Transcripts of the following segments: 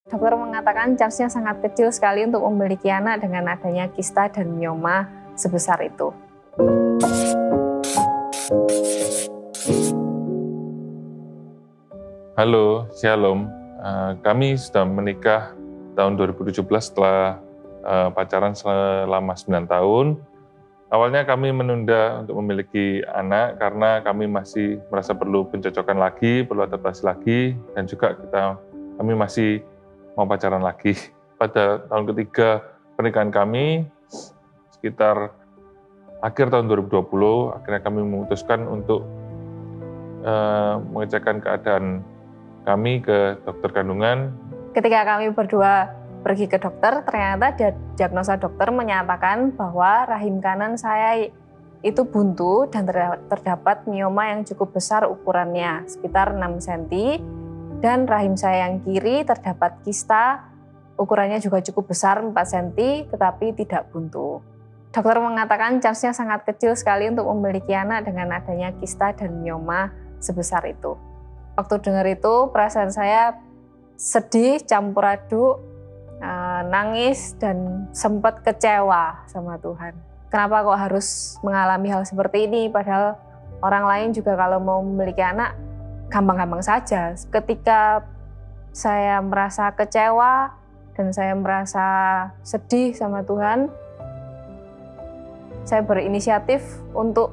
Dokter mengatakan chance-nya sangat kecil sekali untuk memiliki anak dengan adanya kista dan mioma sebesar itu. Halo, Shalom. Kami sudah menikah tahun 2017 setelah pacaran selama 9 tahun. Awalnya kami menunda untuk memiliki anak karena kami masih merasa perlu pencocokan lagi, perlu adaptasi lagi, dan juga kami masih mau pacaran lagi. Pada tahun ketiga pernikahan kami, sekitar akhir tahun 2020, akhirnya kami memutuskan untuk mengecekkan keadaan kami ke dokter kandungan. Ketika kami berdua pergi ke dokter, ternyata diagnosa dokter menyatakan bahwa rahim kanan saya itu buntu dan terdapat mioma yang cukup besar ukurannya, sekitar 6 cm, dan rahim saya yang kiri terdapat kista, ukurannya juga cukup besar 4 cm, tetapi tidak buntu. Dokter mengatakan chance-nya sangat kecil sekali untuk memiliki anak dengan adanya kista dan mioma sebesar itu. Waktu dengar itu, perasaan saya sedih, campur aduk, nangis, dan sempat kecewa sama Tuhan. Kenapa kok harus mengalami hal seperti ini, padahal orang lain juga kalau mau memiliki anak gampang-gampang saja. Ketika saya merasa kecewa dan saya merasa sedih sama Tuhan, saya berinisiatif untuk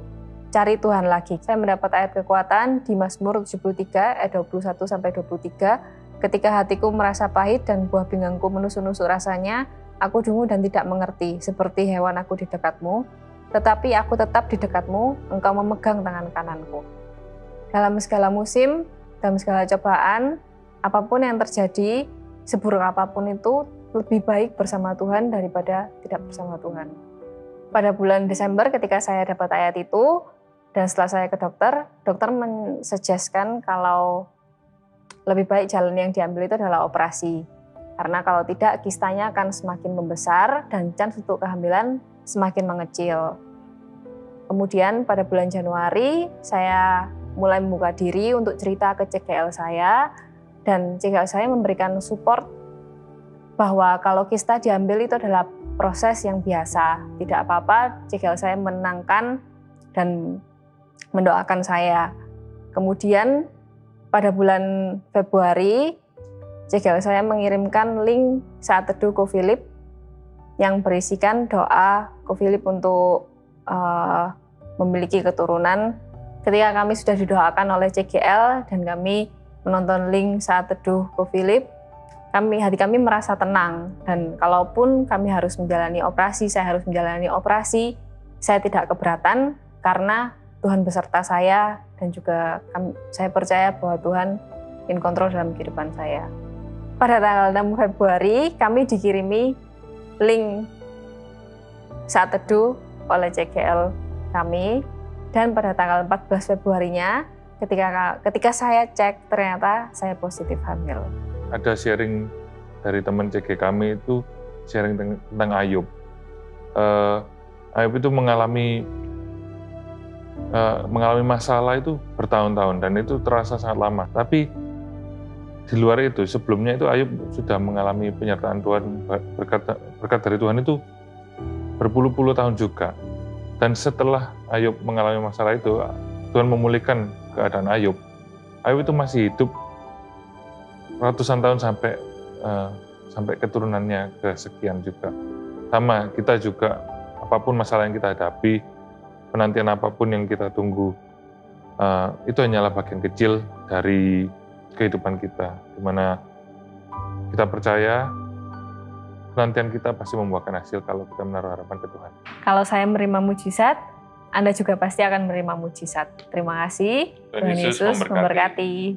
cari Tuhan lagi. Saya mendapat ayat kekuatan di Mazmur 73 ayat 21-23. Ketika hatiku merasa pahit dan buah pinggangku menusuk-nusuk rasanya, aku dungu dan tidak mengerti, seperti hewan aku di dekatmu, tetapi aku tetap di dekatmu, engkau memegang tangan kananku. Dalam segala musim, dalam segala cobaan, apapun yang terjadi, seburuk apapun itu, lebih baik bersama Tuhan daripada tidak bersama Tuhan. Pada bulan Desember ketika saya dapat ayat itu, dan setelah saya ke dokter, dokter mensuggestkan kalau lebih baik jalan yang diambil itu adalah operasi. Karena kalau tidak, kistanya akan semakin membesar dan chance untuk kehamilan semakin mengecil. Kemudian pada bulan Januari, saya mulai membuka diri untuk cerita ke CGL saya, dan CGL saya memberikan support bahwa kalau kista diambil itu adalah proses yang biasa. Tidak apa-apa, CGL saya menenangkan dan mendoakan saya. Kemudian pada bulan Februari, CGL saya mengirimkan link saat teduh Ko Philip yang berisikan doa Ko Philip untuk memiliki keturunan. Ketika kami sudah didoakan oleh CGL dan kami menonton link saat teduh Ko Philip, hati kami merasa tenang. Dan kalaupun kami harus menjalani operasi, saya harus menjalani operasi, saya tidak keberatan karena Tuhan beserta saya, dan juga saya percaya bahwa Tuhan in control dalam kehidupan saya. Pada tanggal 6 Februari, kami dikirimi link saat teduh oleh CGL kami, dan pada tanggal 14 Februarinya, ketika saya cek, ternyata saya positif hamil. Ada sharing dari teman CG kami itu, sharing tentang Ayub. Ayub itu mengalami masalah itu bertahun-tahun dan itu terasa sangat lama. Tapi di luar itu, sebelumnya itu Ayub sudah mengalami penyertaan Tuhan, berkat dari Tuhan itu berpuluh-puluh tahun juga. Dan setelah Ayub mengalami masalah itu, Tuhan memulihkan keadaan Ayub. Ayub itu masih hidup ratusan tahun sampai keturunannya kesekian juga. Sama, kita juga apapun masalah yang kita hadapi, penantian apapun yang kita tunggu, itu hanyalah bagian kecil dari kehidupan kita, di mana kita percaya penantian kita pasti membuahkan hasil kalau kita menaruh harapan ke Tuhan. Kalau saya menerima mujizat, Anda juga pasti akan menerima mujizat. Terima kasih. Tuhan Yesus memberkati.